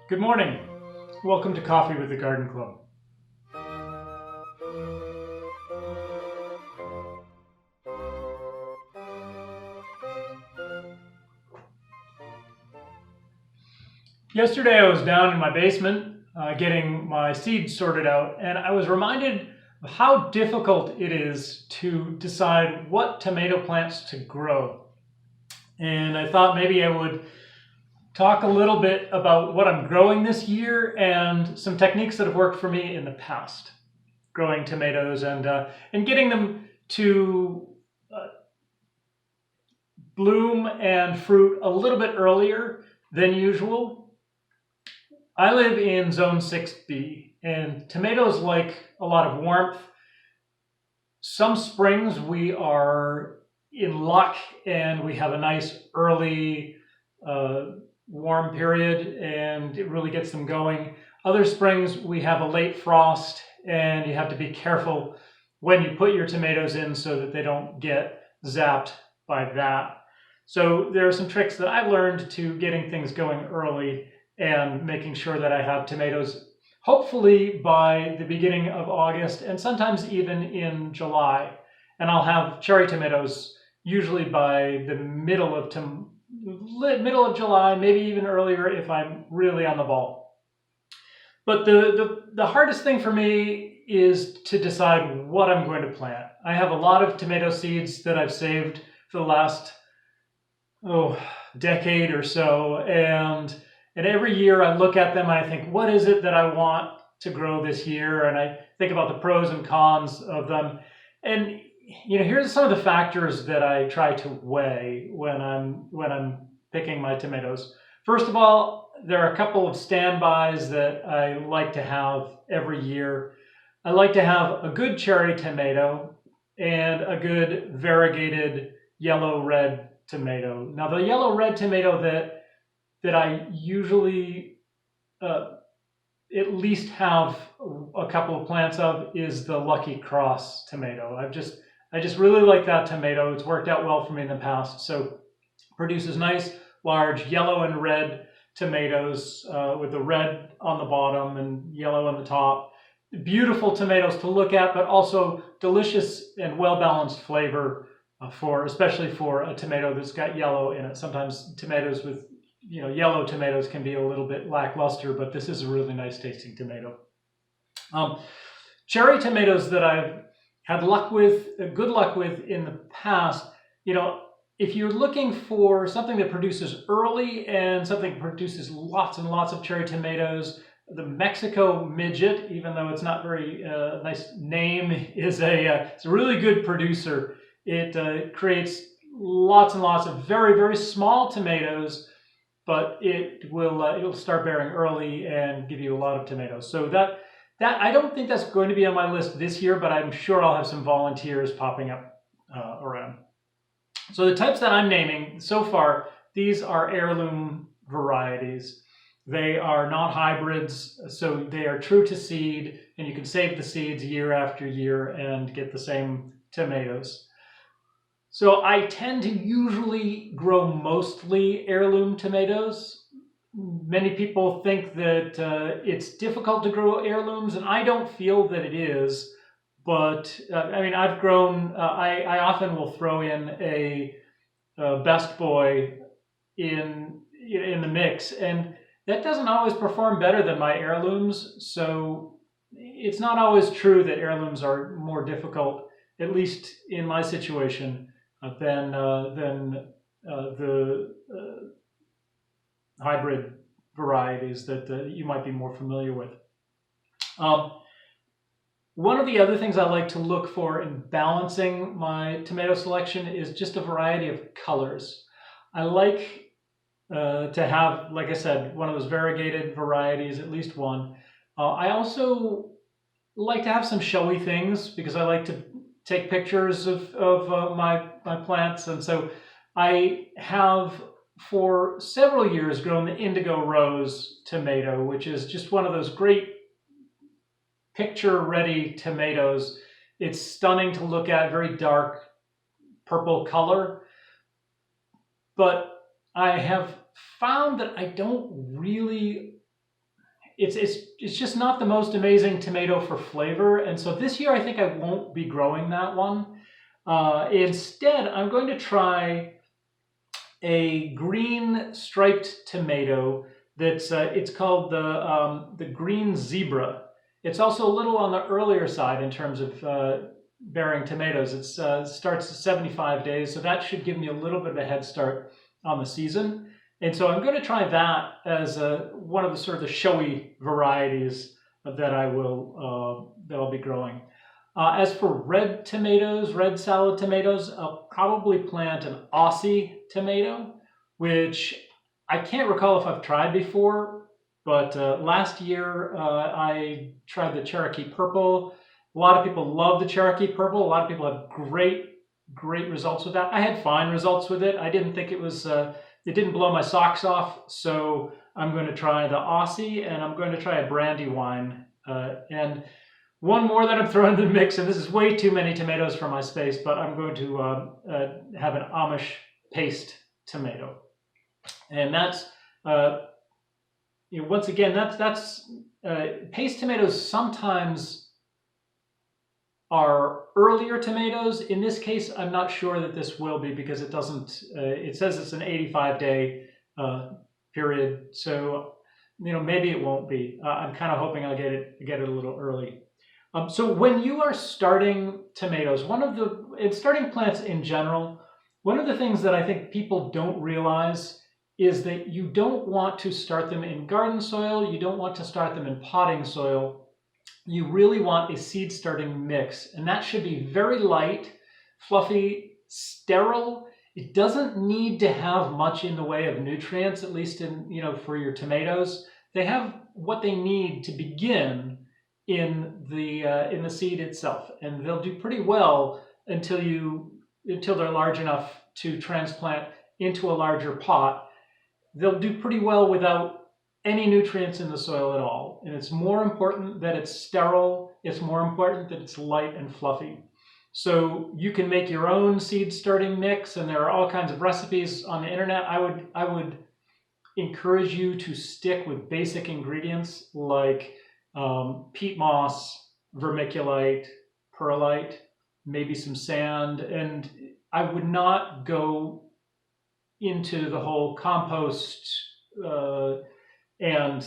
Good morning. Welcome to Coffee with the Garden Club. Yesterday I was down in my basement getting my seeds sorted out, and I was reminded of how difficult it is to decide what tomato plants to grow. And I thought maybe I would talk a little bit about what I'm growing this year and some techniques that have worked for me in the past growing tomatoes and getting them to bloom and fruit a little bit earlier than usual. I live in zone 6B, and tomatoes like a lot of warmth. Some springs we are in luck and we have a nice early warm period and it really gets them going. Other springs we have a late frost and you have to be careful when you put your tomatoes in so that they don't get zapped by that. So there are some tricks that I've learned to getting things going early and making sure that I have tomatoes hopefully by the beginning of August and sometimes even in July. And I'll have cherry tomatoes usually by the middle of July, maybe even earlier if I'm really on the ball. But the hardest thing for me is to decide what I'm going to plant. I have a lot of tomato seeds that I've saved for the last decade or so, and every year I look at them and I think, what is it that I want to grow this year? And I think about the pros and cons of them. And here's some of the factors that I try to weigh when I'm picking my tomatoes. First of all, there are a couple of standbys that I like to have every year. I like to have a good cherry tomato and a good variegated yellow-red tomato. Now, the yellow-red tomato that I usually at least have a couple of plants of is the Lucky Cross tomato. I just really like that tomato. It's worked out well for me in the past. So produces nice, large yellow and red tomatoes with the red on the bottom and yellow on the top. Beautiful tomatoes to look at, but also delicious and well-balanced flavor especially for a tomato that's got yellow in it. Sometimes tomatoes with yellow tomatoes can be a little bit lackluster, but this is a really nice tasting tomato. Cherry tomatoes that I've had good luck with in the past, if you're looking for something that produces early and something that produces lots and lots of cherry tomatoes, the Mexico Midget, even though it's not very nice name, it's a really good producer. It creates lots and lots of very, very small tomatoes, but it'll start bearing early and give you a lot of tomatoes. So that I don't think that's going to be on my list this year, but I'm sure I'll have some volunteers popping up around. So the types that I'm naming so far, these are heirloom varieties. They are not hybrids, so they are true to seed, and you can save the seeds year after year and get the same tomatoes. So I tend to usually grow mostly heirloom tomatoes. Many people think that it's difficult to grow heirlooms, and I don't feel that it is. But I've grown. I often will throw in a Best Boy in the mix, and that doesn't always perform better than my heirlooms. So it's not always true that heirlooms are more difficult, at least in my situation, than the hybrid varieties that you might be more familiar with. One of the other things I like to look for in balancing my tomato selection is just a variety of colors. I like to have, like I said, one of those variegated varieties, at least one. I also like to have some showy things because I like to take pictures of my plants. And so I have for several years grown the Indigo Rose tomato, which is just one of those great picture-ready tomatoes. It's stunning to look at, very dark purple color. But I have found that I don't really it's just not the most amazing tomato for flavor. And so this year I think I won't be growing that one. Instead, I'm going to try a green striped tomato that's it's called the green zebra. It's also a little on the earlier side in terms of bearing tomatoes. It starts at 75 days, so that should give me a little bit of a head start on the season. And so I'm going to try that as one of the sort of the showy varieties that I'll be growing. As for red tomatoes, red salad tomatoes, I'll probably plant an Aussie tomato, which I can't recall if I've tried before, but last year I tried the Cherokee Purple. A lot of people love the Cherokee Purple. A lot of people have great results with that. I had fine results with it. I didn't think it didn't blow my socks off, so I'm going to try the Aussie, and I'm going to try a Brandywine. And one more that I'm throwing in the mix, and this is way too many tomatoes for my space, but I'm going to have an Amish paste tomato. And that's, once again, that's paste tomatoes sometimes are earlier tomatoes. In this case, I'm not sure that this will be because it doesn't, it says it's an 85-day period. So, maybe it won't be. I'm kind of hoping I'll get it a little early. So when you are starting tomatoes, starting plants in general, one of the things that I think people don't realize is that you don't want to start them in garden soil. You don't want to start them in potting soil. You really want a seed starting mix, and that should be very light, fluffy, sterile. It doesn't need to have much in the way of nutrients, at least for your tomatoes. They have what they need to begin in the seed itself, and they'll do pretty well until they're large enough to transplant into a larger pot. They'll do pretty well without any nutrients in the soil at all. And it's more important that it's sterile. It's more important that it's light and fluffy. So you can make your own seed starting mix, and there are all kinds of recipes on the internet. I would encourage you to stick with basic ingredients like peat moss, vermiculite, perlite, maybe some sand, and I would not go into the whole compost and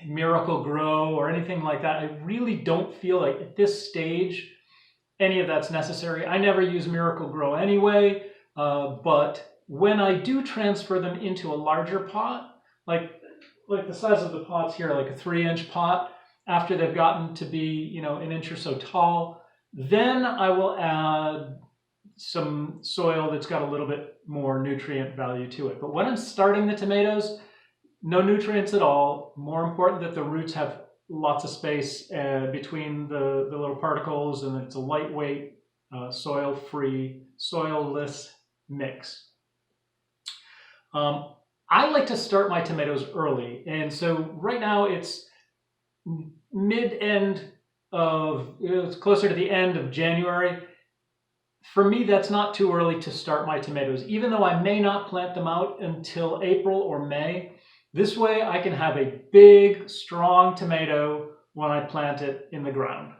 Miracle Grow or anything like that. I really don't feel like at this stage any of that's necessary. I never use Miracle Grow anyway, but when I do transfer them into a larger pot, like the size of the pots here, like a 3-inch pot, after they've gotten to be, an inch or so tall, then I will add some soil that's got a little bit more nutrient value to it. But when I'm starting the tomatoes, no nutrients at all. More important that the roots have lots of space between the little particles, and it's a lightweight, soil-free, soil-less mix. I like to start my tomatoes early, and so right now it's it's closer to the end of January. For me, that's not too early to start my tomatoes, even though I may not plant them out until April or May. This way I can have a big, strong tomato when I plant it in the ground.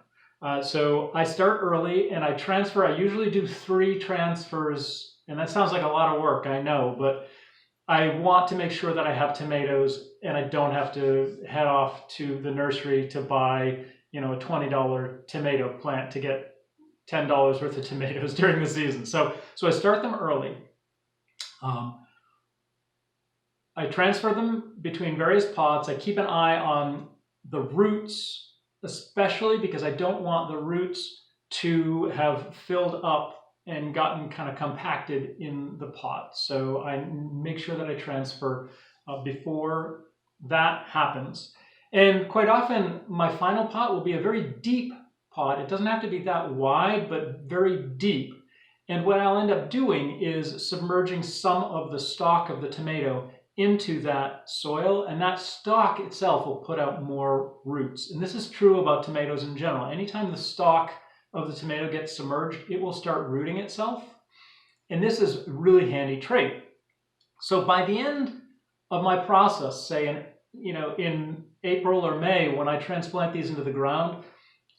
So I start early and I transfer. I usually do 3 transfers, and that sounds like a lot of work, I know, but I want to make sure that I have tomatoes and I don't have to head off to the nursery to buy, a $20 tomato plant to get $10 worth of tomatoes during the season. So I start them early. I transfer them between various pots. I keep an eye on the roots, especially because I don't want the roots to have filled up and gotten kind of compacted in the pot. So I make sure that I transfer before that happens. And quite often my final pot will be a very deep pot. It doesn't have to be that wide, but very deep. And what I'll end up doing is submerging some of the stalk of the tomato into that soil, and that stalk itself will put out more roots. And this is true about tomatoes in general. Anytime the stalk of the tomato gets submerged, it will start rooting itself. And this is a really handy trait. So by the end of my process, say in April or May, when I transplant these into the ground,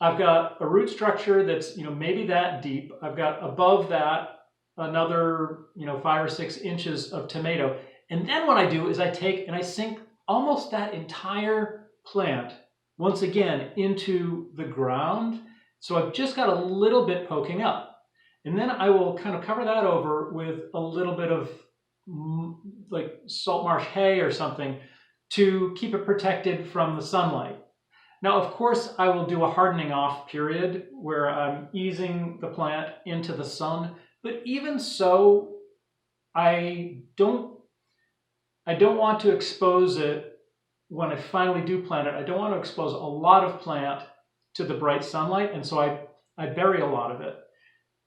I've got a root structure that's maybe that deep. I've got above that another 5 or 6 inches of tomato. And then what I do is I take and I sink almost that entire plant once again into the ground. So I've just got a little bit poking up. And then I will kind of cover that over with a little bit of like salt marsh hay or something to keep it protected from the sunlight. Now, of course, I will do a hardening off period where I'm easing the plant into the sun. But even so, I don't want to expose it when I finally do plant it. I don't want to expose a lot of plant to the bright sunlight, and so I bury a lot of it.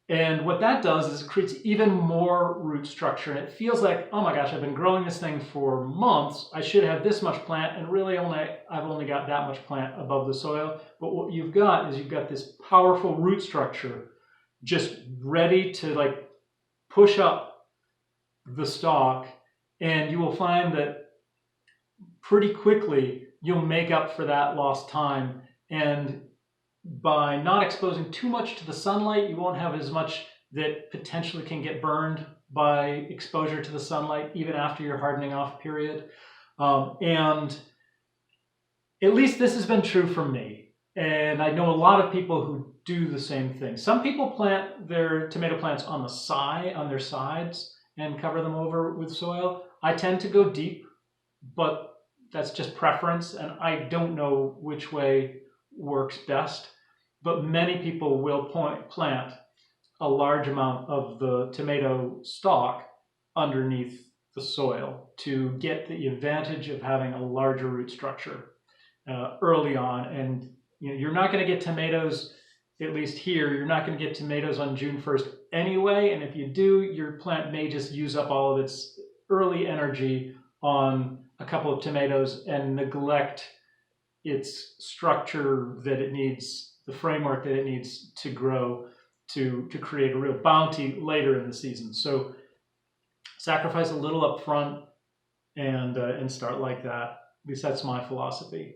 And what that does is it creates even more root structure, and it feels like, oh my gosh, I've been growing this thing for months. I should have this much plant, and really I've only got that much plant above the soil. But what you've got is you've got this powerful root structure just ready to like push up the stalk, and you will find that pretty quickly you'll make up for that lost time. And by not exposing too much to the sunlight, you won't have as much that potentially can get burned by exposure to the sunlight even after your hardening off period. And at least this has been true for me. And I know a lot of people who do the same thing. Some people plant their tomato plants on their sides and cover them over with soil. I tend to go deep, but that's just preference, and I don't know which way works best. But many people will plant a large amount of the tomato stalk underneath the soil to get the advantage of having a larger root structure early on. And you're not going to get tomatoes, at least here, you're not going to get tomatoes on June 1st anyway. And if you do, your plant may just use up all of its early energy on a couple of tomatoes and neglect its structure that it needs, the framework that it needs to grow to create a real bounty later in the season. So sacrifice a little up front and start like that. At least that's my philosophy.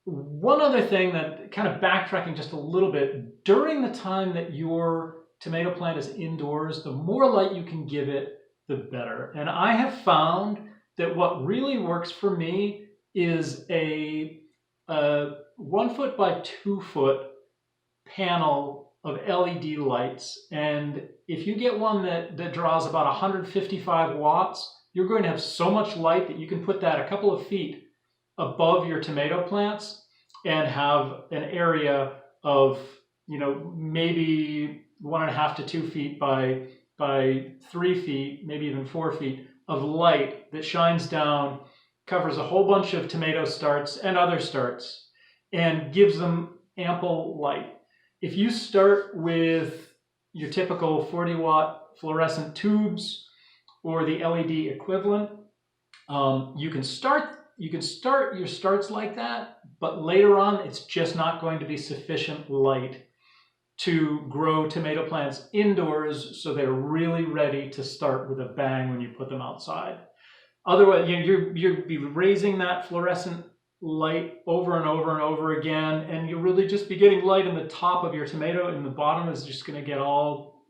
One other thing, that kind of backtracking just a little bit, during the time that your tomato plant is indoors, the more light you can give it, the better. And I have found that what really works for me is a 1 foot by 2 foot panel of LED lights. And if you get one that draws about 155 watts, you're going to have so much light that you can put that a couple of feet above your tomato plants and have an area of, maybe 1.5 to 2 feet by 3 feet, maybe even 4 feet of light that shines down, covers a whole bunch of tomato starts and other starts, and gives them ample light. If you start with your typical 40-watt fluorescent tubes or the LED equivalent, you can start your starts like that, but later on it's just not going to be sufficient light to grow tomato plants indoors so they're really ready to start with a bang when you put them outside. Otherwise, you'll be raising that fluorescent light over and over and over again, and you'll really just be getting light in the top of your tomato, and the bottom is just going to get all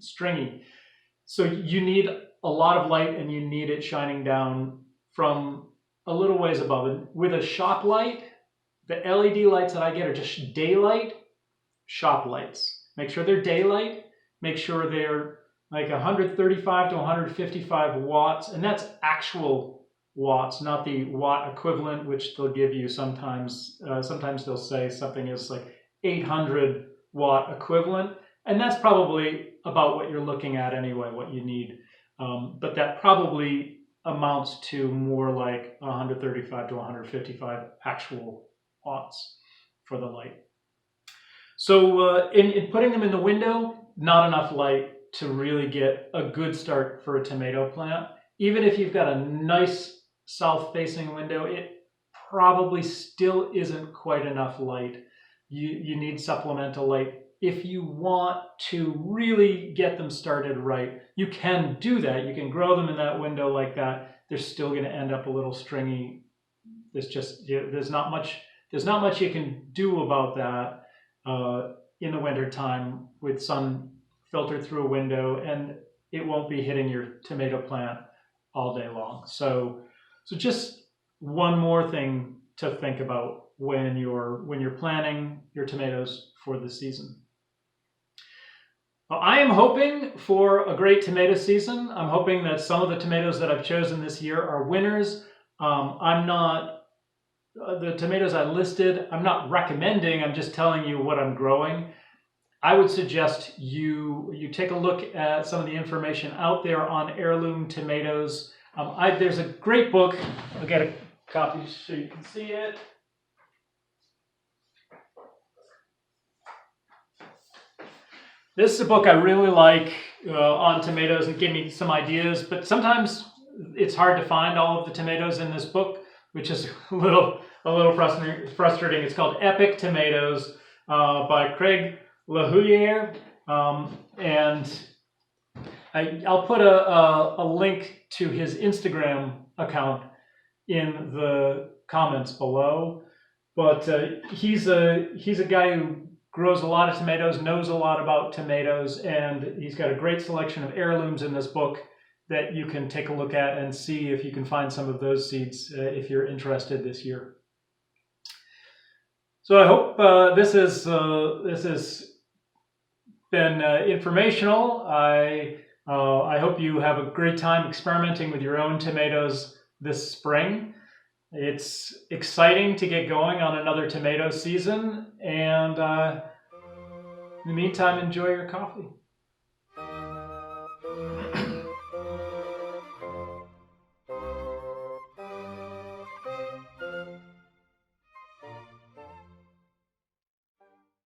stringy. So you need a lot of light, and you need it shining down from a little ways above it. With a shop light, the LED lights that I get are just daylight shop lights. Make sure they're daylight. Make sure they're like 135 to 155 watts, and that's actual watts, not the watt equivalent, which they'll give you sometimes. Sometimes they'll say something is like 800 watt equivalent, and that's probably about what you're looking at anyway, what you need. But that probably amounts to more like 135 to 155 actual watts for the light. So in putting them in the window, not enough light to really get a good start for a tomato plant. Even if you've got a nice south-facing window, it probably still isn't quite enough light. You need supplemental light if you want to really get them started right, you can do that. You can grow them in that window like that. They're still going to end up a little stringy. There's not much you can do about that in the winter time with sun filtered through a window, and it won't be hitting your tomato plant all day long. So just one more thing to think about when you're planting your tomatoes for the season. Well, I am hoping for a great tomato season. I'm hoping that some of the tomatoes that I've chosen this year are winners. The tomatoes I listed, I'm not recommending, I'm just telling you what I'm growing. I would suggest you take a look at some of the information out there on heirloom tomatoes. There's a great book. I'll get a copy so you can see it. This is a book I really like on tomatoes and give me some ideas, but sometimes it's hard to find all of the tomatoes in this book, which is a little frustrating. It's called Epic Tomatoes by Craig LaHouliere, and I'll put a link to his Instagram account in the comments below. But he's a guy who grows a lot of tomatoes, knows a lot about tomatoes, and he's got a great selection of heirlooms in this book that you can take a look at and see if you can find some of those seeds if you're interested this year. So I hope this has been informational. I hope you have a great time experimenting with your own tomatoes this spring. It's exciting to get going on another tomato season, and in the meantime, enjoy your coffee.